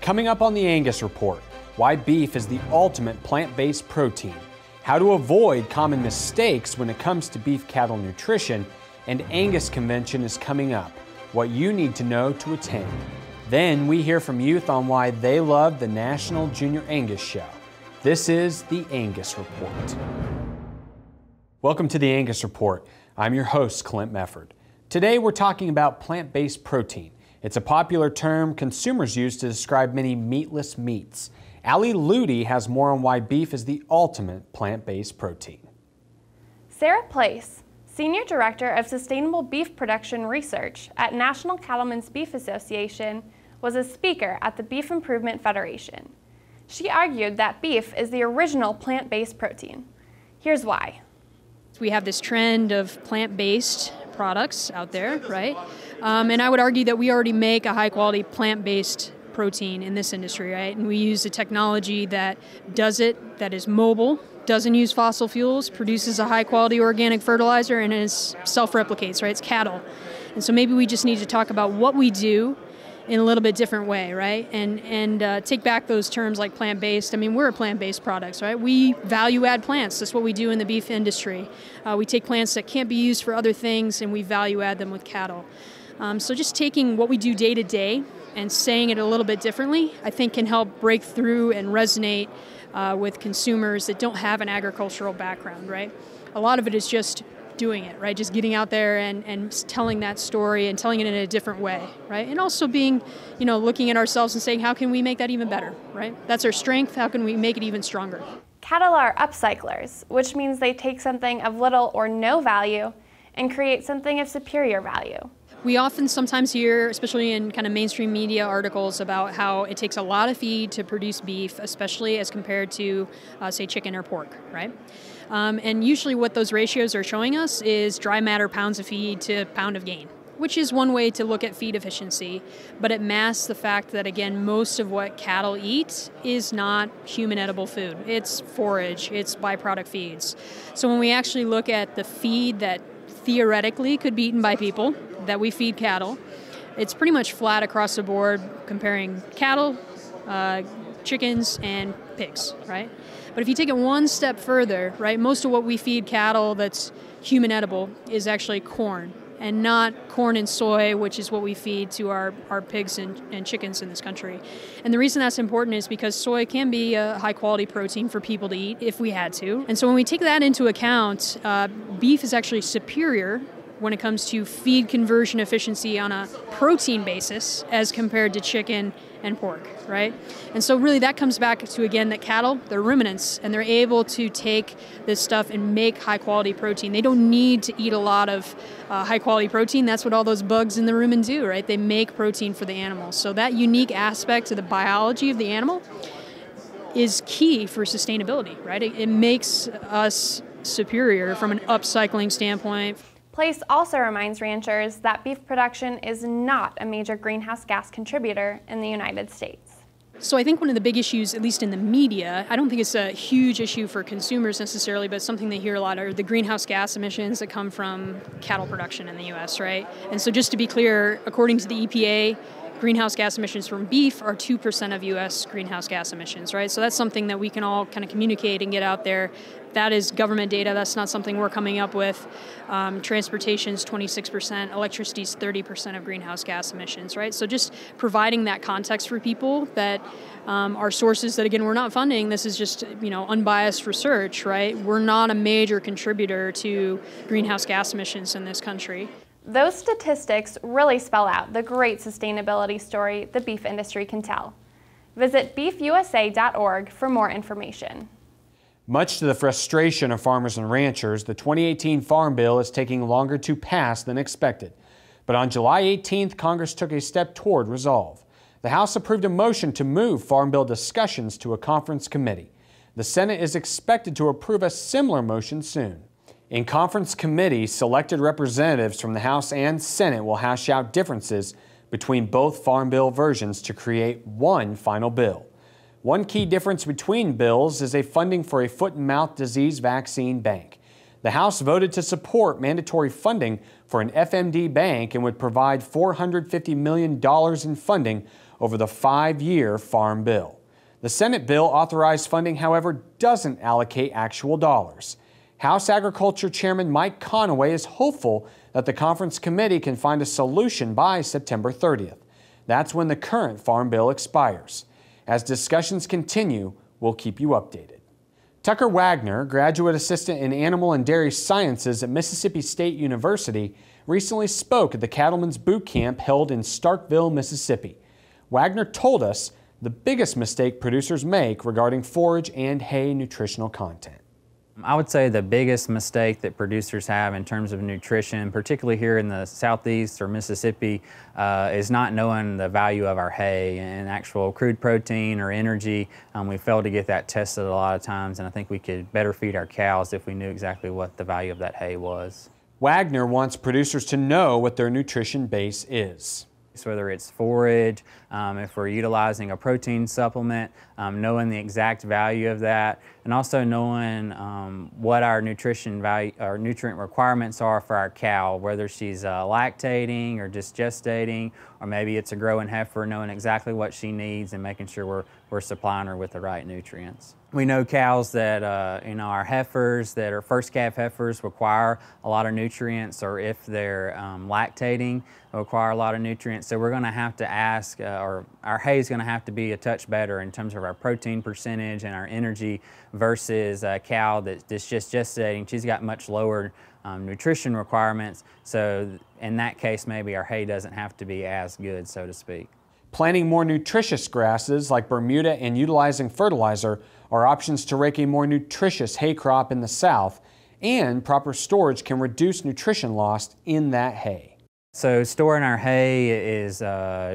Coming up on the Angus Report, why beef is the ultimate plant-based protein, how to avoid common mistakes when it comes to beef cattle nutrition, and Angus Convention is coming up, what you need to know to attend. Then we hear from youth on why they love the National Junior Angus Show. This is the Angus Report. Welcome to the Angus Report. I'm your host, Clint Mefford. Today we're talking about plant-based protein. It's a popular term consumers use to describe many meatless meats. Ali Ludi has more on why beef is the ultimate plant-based protein. Sarah Place, Senior Director of Sustainable Beef Production Research at National Cattlemen's Beef Association, was a speaker at the Beef Improvement Federation. She argued that beef is the original plant-based protein. Here's why. We have this trend of plant-based products out there, right? And I would argue that we already make a high-quality plant-based protein in this industry, right? And we use a technology that does it, that is mobile, doesn't use fossil fuels, produces a high-quality organic fertilizer, and is self-replicates, right? It's cattle. And so maybe we just need to talk about what we do in a little bit different way, right? And take back those terms like plant-based. I mean, we're a plant-based products, right? We value-add plants. That's what we do in the beef industry. We take plants that can't be used for other things, and we value-add them with cattle. So just taking what we do day to day and saying it a little bit differently, I think can help break through and resonate with consumers that don't have an agricultural background, right? A lot of it is just doing it, right? Just getting out there and telling that story and telling it in a different way, right? And also being, looking at ourselves and saying, how can we make that even better, right? That's our strength. How can we make it even stronger? Cattle are upcyclers, which means they take something of little or no value and create something of superior value. We often sometimes hear, especially in kind of mainstream media articles, about how it takes a lot of feed to produce beef, especially as compared to, say, chicken or pork, right? And usually what those ratios are showing us is dry matter pounds of feed to pound of gain, which is one way to look at feed efficiency, but it masks the fact that, again, most of what cattle eat is not human edible food. It's forage, it's byproduct feeds. So when we actually look at the feed that theoretically could be eaten by people, that we feed cattle, it's pretty much flat across the board comparing cattle, chickens, and pigs, right? But if you take it one step further, right, most of what we feed cattle that's human edible is actually corn, and not corn and soy, which is what we feed to our pigs and chickens in this country. And the reason that's important is because soy can be a high-quality protein for people to eat if we had to. And so when we take that into account, beef is actually superior when it comes to feed conversion efficiency on a protein basis as compared to chicken and pork, right? And so really that comes back to, again, that cattle, they're ruminants, and they're able to take this stuff and make high-quality protein. They don't need to eat a lot of high-quality protein. That's what all those bugs in the rumen do, right? They make protein for the animals. So that unique aspect to the biology of the animal is key for sustainability, right? It makes us superior from an upcycling standpoint. Place also reminds ranchers that beef production is not a major greenhouse gas contributor in the United States. So I think one of the big issues, at least in the media, I don't think it's a huge issue for consumers necessarily, but something they hear a lot are the greenhouse gas emissions that come from cattle production in the U.S., right? And so just to be clear, according to the EPA, greenhouse gas emissions from beef are 2% of U.S. greenhouse gas emissions, right? So that's something that we can all kind of communicate and get out there. That is government data. That's not something we're coming up with. Transportation's 26%, electricity's 30% of greenhouse gas emissions, right? So just providing that context for people that are sources that, again, we're not funding. This is just, unbiased research, right? We're not a major contributor to greenhouse gas emissions in this country. Those statistics really spell out the great sustainability story the beef industry can tell. Visit beefusa.org for more information. Much to the frustration of farmers and ranchers, the 2018 Farm Bill is taking longer to pass than expected. But on July 18th, Congress took a step toward resolve. The House approved a motion to move Farm Bill discussions to a conference committee. The Senate is expected to approve a similar motion soon. In conference committee, selected representatives from the House and Senate will hash out differences between both Farm Bill versions to create one final bill. One key difference between bills is a funding for a foot and mouth disease vaccine bank. The House voted to support mandatory funding for an FMD bank and would provide $450 million in funding over the 5-year Farm Bill. The Senate bill authorized funding, however, doesn't allocate actual dollars. House Agriculture Chairman Mike Conaway is hopeful that the conference committee can find a solution by September 30th. That's when the current Farm Bill expires. As discussions continue, we'll keep you updated. Tucker Wagner, graduate assistant in animal and dairy sciences at Mississippi State University, recently spoke at the Cattlemen's Boot Camp held in Starkville, Mississippi. Wagner told us the biggest mistake producers make regarding forage and hay nutritional content. I would say the biggest mistake that producers have in terms of nutrition, particularly here in the Southeast or Mississippi, is not knowing the value of our hay and actual crude protein or energy. We fail to get that tested a lot of times, and I think we could better feed our cows if we knew exactly what the value of that hay was. Wagner wants producers to know what their nutrition base is. So whether it's forage, if we're utilizing a protein supplement, knowing the exact value of that, and also knowing what our nutrition value, our nutrient requirements are for our cow, whether she's lactating or just gestating, or maybe it's a growing heifer, knowing exactly what she needs and making sure we're supplying her with the right nutrients. We know cows that, our heifers that are first calf heifers require a lot of nutrients, or if they're lactating, require a lot of nutrients. So we're going to have to ask, or our hay is going to have to be a touch better in terms of our protein percentage and our energy versus a cow that's just gestating. She's got much lower nutrition requirements. So in that case, maybe our hay doesn't have to be as good, so to speak. Planting more nutritious grasses like Bermuda and utilizing fertilizer are options to rake a more nutritious hay crop in the South, and proper storage can reduce nutrition loss in that hay. So storing our hay is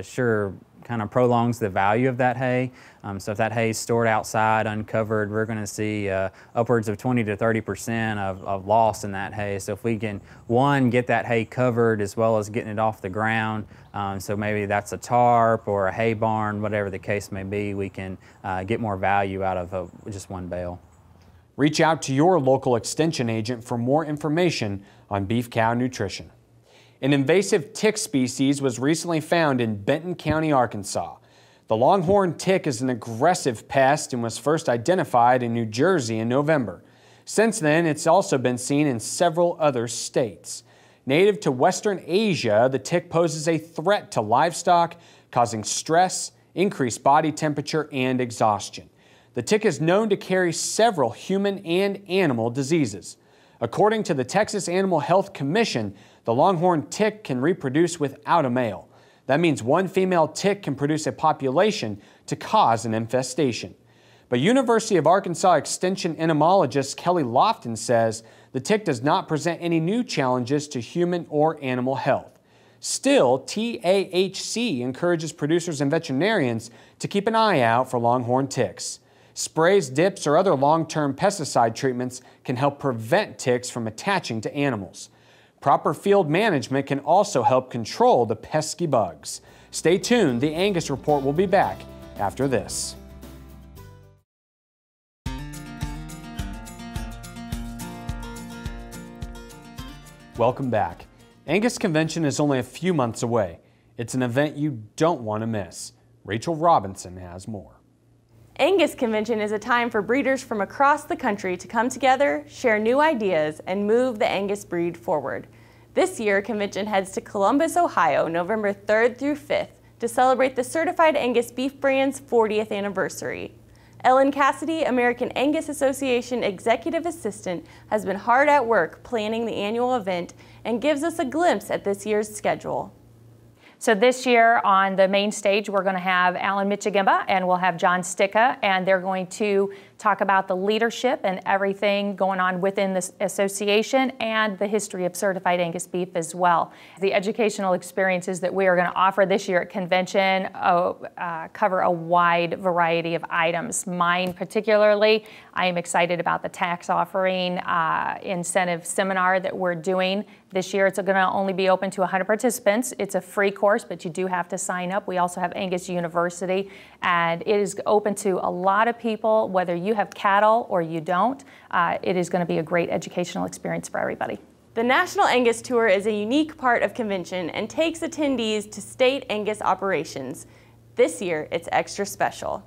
sure kind of prolongs the value of that hay. So if that hay is stored outside uncovered, we're going to see upwards of 20 to 30% of loss in that hay. So if we can, one, get that hay covered as well as getting it off the ground, so maybe that's a tarp or a hay barn, whatever the case may be, we can get more value out of just one bale. Reach out to your local extension agent for more information on beef cow nutrition. An invasive tick species was recently found in Benton County, Arkansas. The longhorn tick is an aggressive pest and was first identified in New Jersey in November. Since then, it's also been seen in several other states. Native to Western Asia, the tick poses a threat to livestock, causing stress, increased body temperature, and exhaustion. The tick is known to carry several human and animal diseases. According to the Texas Animal Health Commission, the longhorn tick can reproduce without a male. That means one female tick can produce a population to cause an infestation. But University of Arkansas Extension entomologist Kelly Lofton says the tick does not present any new challenges to human or animal health. Still, TAHC encourages producers and veterinarians to keep an eye out for longhorn ticks. Sprays, dips, or other long-term pesticide treatments can help prevent ticks from attaching to animals. Proper field management can also help control the pesky bugs. Stay tuned, the Angus Report will be back after this. Welcome back. Angus Convention is only a few months away. It's an event you don't want to miss. Rachel Robinson has more. Angus Convention is a time for breeders from across the country to come together, share new ideas, and move the Angus breed forward. This year, Convention heads to Columbus, Ohio, November 3rd through 5th to celebrate the Certified Angus Beef brand's 40th anniversary. Ellen Cassidy, American Angus Association Executive Assistant, has been hard at work planning the annual event and gives us a glimpse at this year's schedule. So this year on the main stage, we're going to have Alan Michigimba and we'll have John Sticka, and they're going to talk about the leadership and everything going on within this association and the history of certified Angus beef as well. The educational experiences that we are going to offer this year at convention cover a wide variety of items. Mine particularly, I am excited about the tax offering incentive seminar that we're doing this year. It's going to only be open to 100 participants. It's a free course, but you do have to sign up. We also have Angus University, and it is open to a lot of people, whether you have cattle or you don't. It is going to be a great educational experience for everybody. The National Angus Tour is a unique part of convention and takes attendees to state Angus operations. This year, it's extra special.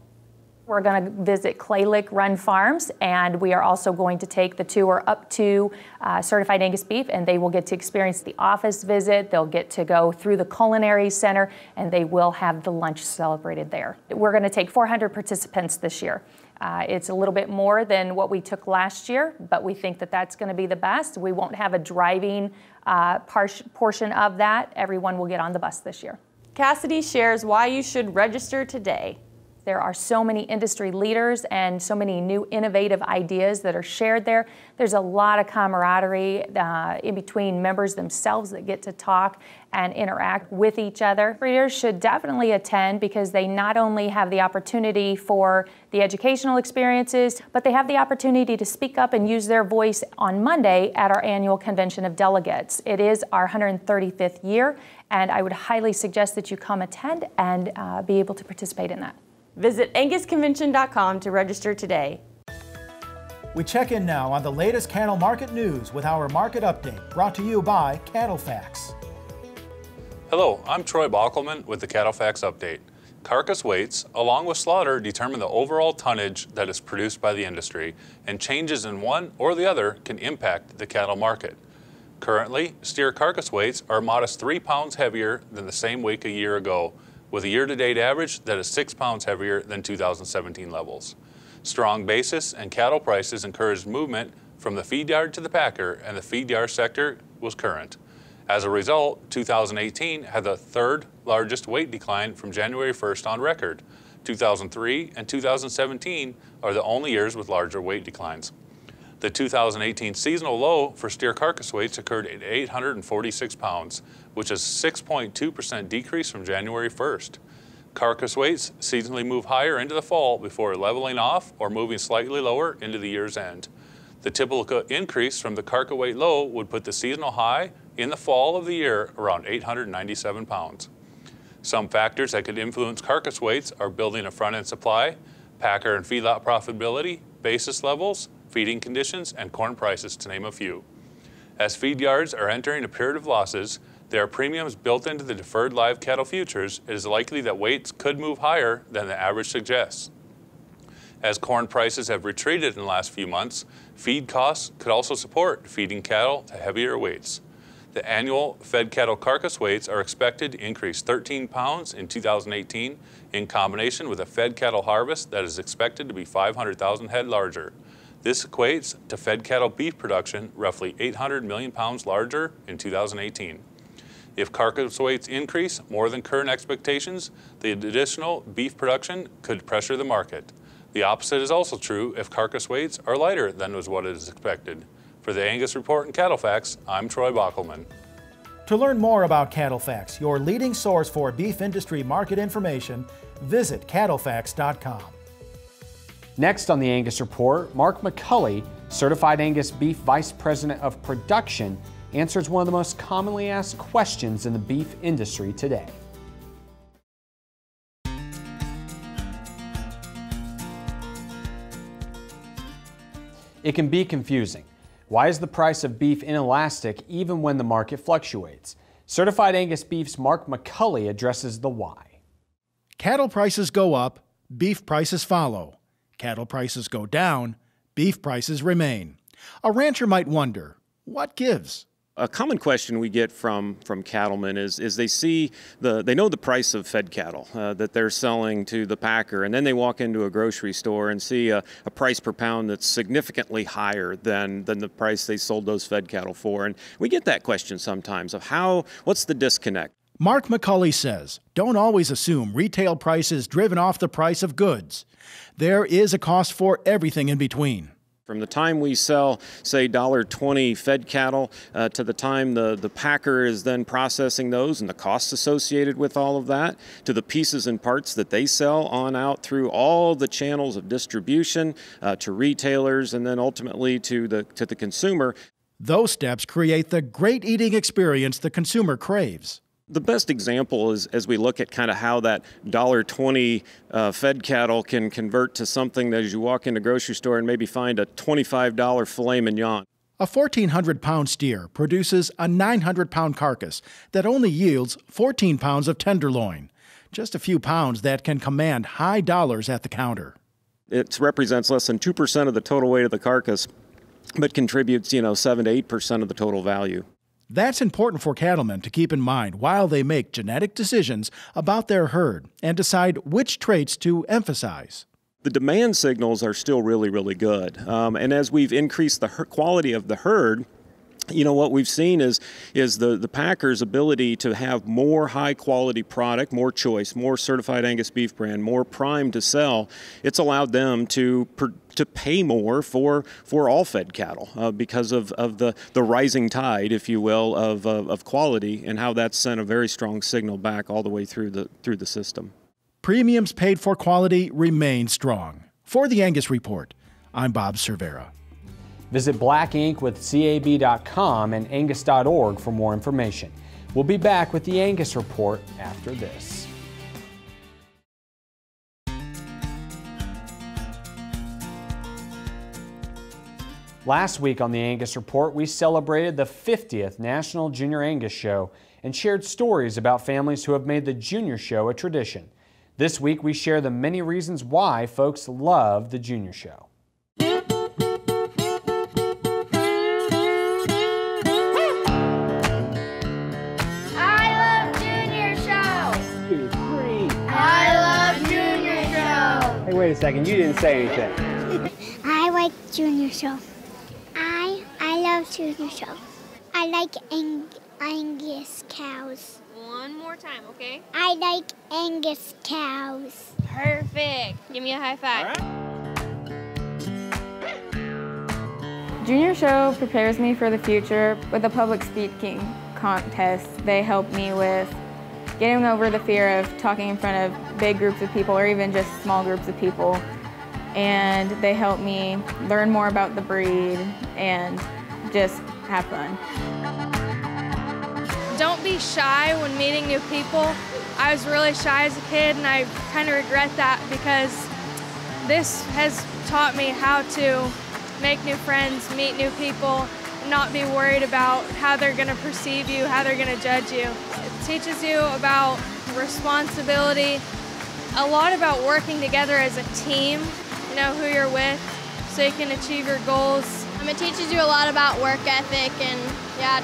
We're going to visit Clay Lick Run Farms, and we are also going to take the tour up to Certified Angus Beef, and they will get to experience the office visit. They'll get to go through the culinary center, and they will have the lunch celebrated there. We're going to take 400 participants this year. It's a little bit more than what we took last year, but we think that that's going to be the best. We won't have a driving portion of that. Everyone will get on the bus this year. Cassidy shares why you should register today. There are so many industry leaders and so many new innovative ideas that are shared there. There's a lot of camaraderie in between members themselves that get to talk and interact with each other. Breeders should definitely attend because they not only have the opportunity for the educational experiences, but they have the opportunity to speak up and use their voice on Monday at our annual convention of delegates. It is our 135th year, and I would highly suggest that you come attend and be able to participate in that. Visit angusconvention.com to register today. We check in now on the latest cattle market news with our market update, brought to you by Cattle Facts. Hello, I'm Troy Bockelman with the Cattle Facts Update. Carcass weights, along with slaughter, determine the overall tonnage that is produced by the industry, and changes in one or the other can impact the cattle market. Currently, steer carcass weights are a modest 3 pounds heavier than the same week a year ago, with a year-to-date average that is 6 pounds heavier than 2017 levels. Strong basis and cattle prices encouraged movement from the feed yard to the packer, and the feed yard sector was current. As a result, 2018 had the third largest weight decline from January 1st on record. 2003 and 2017 are the only years with larger weight declines. The 2018 seasonal low for steer carcass weights occurred at 846 pounds, which is a 6.2% decrease from January 1st. Carcass weights seasonally move higher into the fall before leveling off or moving slightly lower into the year's end. The typical increase from the carcass weight low would put the seasonal high in the fall of the year around 897 pounds. Some factors that could influence carcass weights are building a front-end supply, packer and feedlot profitability, basis levels, feeding conditions, and corn prices, to name a few. As feed yards are entering a period of losses, there are premiums built into the deferred live cattle futures. It is likely that weights could move higher than the average suggests. As corn prices have retreated in the last few months, feed costs could also support feeding cattle to heavier weights. The annual fed cattle carcass weights are expected to increase 13 pounds in 2018 in combination with a fed cattle harvest that is expected to be 500,000 head larger. This equates to fed cattle beef production roughly 800 million pounds larger in 2018. If carcass weights increase more than current expectations, the additional beef production could pressure the market. The opposite is also true if carcass weights are lighter than was what is expected. For the Angus Report and Cattle Facts, I'm Troy Bockelman. To learn more about Cattle Facts, your leading source for beef industry market information, visit cattlefacts.com. Next on the Angus Report, Mark McCulley, Certified Angus Beef Vice President of Production, answers one of the most commonly asked questions in the beef industry today. It can be confusing. Why is the price of beef inelastic even when the market fluctuates? Certified Angus Beef's Mark McCulley addresses the why. Cattle prices go up, beef prices follow. Cattle prices go down, beef prices remain. A rancher might wonder, what gives? A common question we get from cattlemen is they know the price of fed cattle that they're selling to the packer, and then they walk into a grocery store and see a price per pound that's significantly higher than the price they sold those fed cattle for. And we get that question sometimes of what's the disconnect? Mark McCulley says, don't always assume retail price is driven off the price of goods. There is a cost for everything in between. From the time we sell, say, $1.20 fed cattle to the time the packer is then processing those and the costs associated with all of that, to the pieces and parts that they sell on out through all the channels of distribution to retailers and then ultimately to the consumer. Those steps create the great eating experience the consumer craves. The best example is as we look at kind of how that $1.20 fed cattle can convert to something that as you walk in the grocery store and maybe find a $25 filet mignon. A 1,400-pound steer produces a 900-pound carcass that only yields 14 pounds of tenderloin. just a few pounds that can command high dollars at the counter. It represents less than 2% of the total weight of the carcass, but contributes, 7 to 8% of the total value. That's important for cattlemen to keep in mind while they make genetic decisions about their herd and decide which traits to emphasize. The demand signals are still really, really good. And as we've increased the quality of the herd, what we've seen is the packers' ability to have more high-quality product, more choice, more certified Angus beef brand, more prime to sell. It's allowed them to pay more for all fed cattle because of the rising tide, if you will, of quality, and how that's sent a very strong signal back all the way through the system. Premiums paid for quality remain strong. For the Angus Report, I'm Bob Cervera. Visit blackinkWithCAB.com and Angus.org for more information. We'll be back with the Angus Report after this. Last week on the Angus Report, we celebrated the 50th National Junior Angus Show and shared stories about families who have made the Junior Show a tradition. This week, we share the many reasons why folks love the Junior Show. Hey, wait a second, you didn't say anything. I like Junior Show. I love Junior Show. I like Angus cows. One more time, okay? I like Angus cows. Perfect. Give me a high five. Junior Show prepares me for the future. With the public speaking contest, they help me with getting over the fear of talking in front of big groups of people or even just small groups of people. And they help me learn more about the breed and just have fun. Don't be shy when meeting new people. I was really shy as a kid and I kind of regret that because this has taught me how to make new friends, meet new people, not be worried about how they're going to perceive you, how they're going to judge you. It teaches you about responsibility, a lot about working together as a team, know who you're with so you can achieve your goals. It teaches you a lot about work ethic and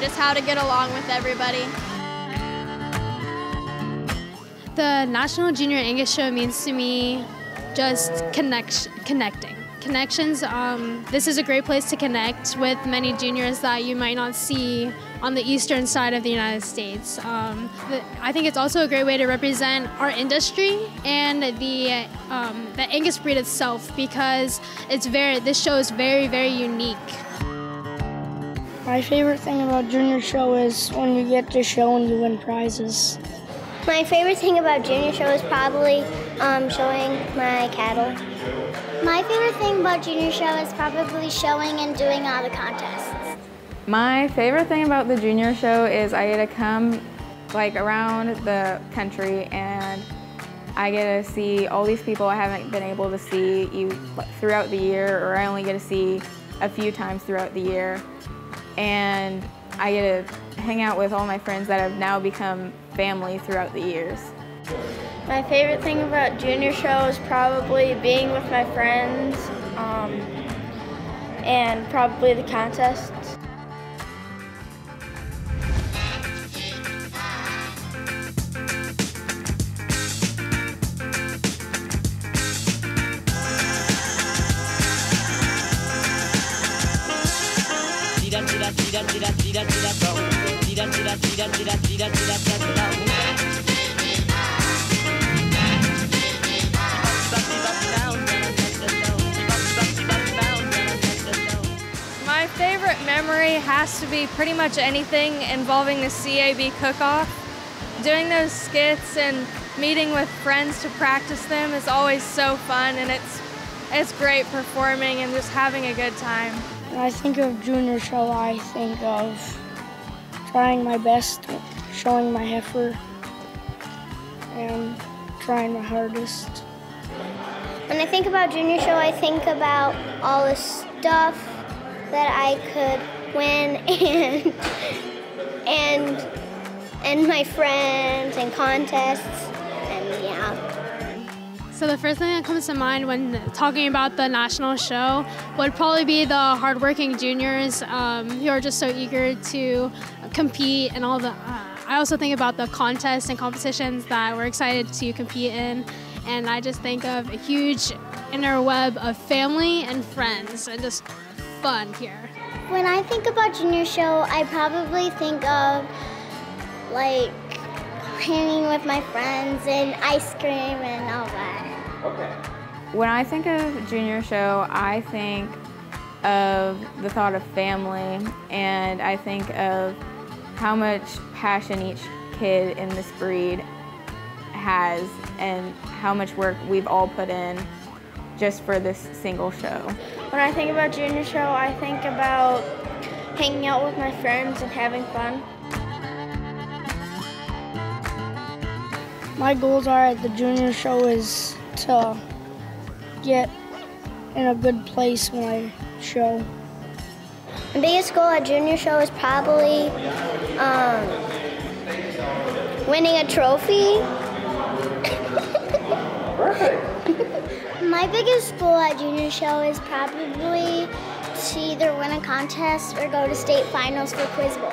just how to get along with everybody. The National Junior Angus Show means to me just connecting. Connections, this is a great place to connect with many juniors that you might not see on the eastern side of the United States. I think it's also a great way to represent our industry and the Angus breed itself because this show is very, very unique. My favorite thing about Junior Show is when you get to show and you win prizes. My favorite thing about Junior Show is probably showing my cattle. My favorite thing about Junior Show is probably showing and doing all the contests. My favorite thing about the Junior Show is I get to come around the country and I get to see all these people I haven't been able to see throughout the year, or I only get to see a few times throughout the year. And I get to hang out with all my friends that have now become family throughout the years. My favorite thing about Junior Show is probably being with my friends and probably the contests. My favorite memory has to be pretty much anything involving the CAB cook-off. Doing those skits and meeting with friends to practice them is always so fun, and it's great performing and just having a good time. When I think of Junior Show, I think of trying my best, showing my heifer, and trying my hardest. When I think about Junior Show, I think about all the stuff that I could win and my friends and contests and and yeah. So the first thing that comes to mind when talking about the national show would probably be the hardworking juniors who are just so eager to compete, and all the. I also think about the contests and competitions that we're excited to compete in, and I just think of a huge interweb of family and friends and just fun here. When I think about junior show, I probably think of like hanging with my friends and ice cream and all that. Okay. When I think of junior show, I think of the thought of family, and I think of how much passion each kid in this breed has and how much work we've all put in just for this single show. When I think about junior show, I think about hanging out with my friends and having fun. My goals are at the junior show is to get in a good place when I show. My biggest goal at junior show is probably winning a trophy. My biggest goal at junior show is probably to either win a contest or go to state finals for Quiz Bowl.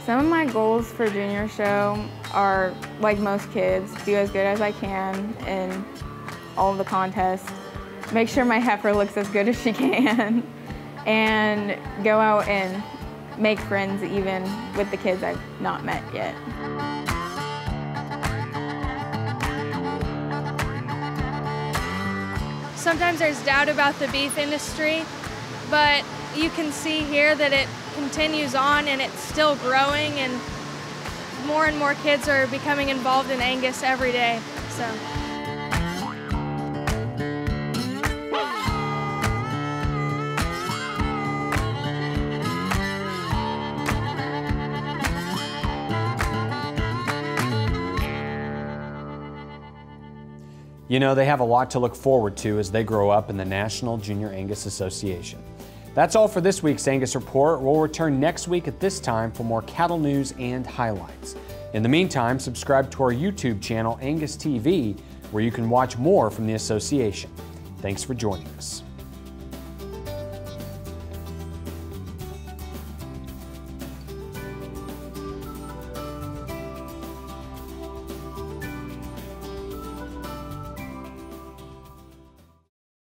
Some of my goals for junior show are, like most kids, do as good as I can in all of the contests, make sure my heifer looks as good as she can, and go out and make friends even with the kids I've not met yet. Sometimes there's doubt about the beef industry, but you can see here that it continues on and it's still growing, and more and more kids are becoming involved in Angus every day. So. You know, they have a lot to look forward to as they grow up in the National Junior Angus Association. That's all for this week's Angus Report. We'll return next week at this time for more cattle news and highlights. In the meantime, subscribe to our YouTube channel, Angus TV, where you can watch more from the association. Thanks for joining us.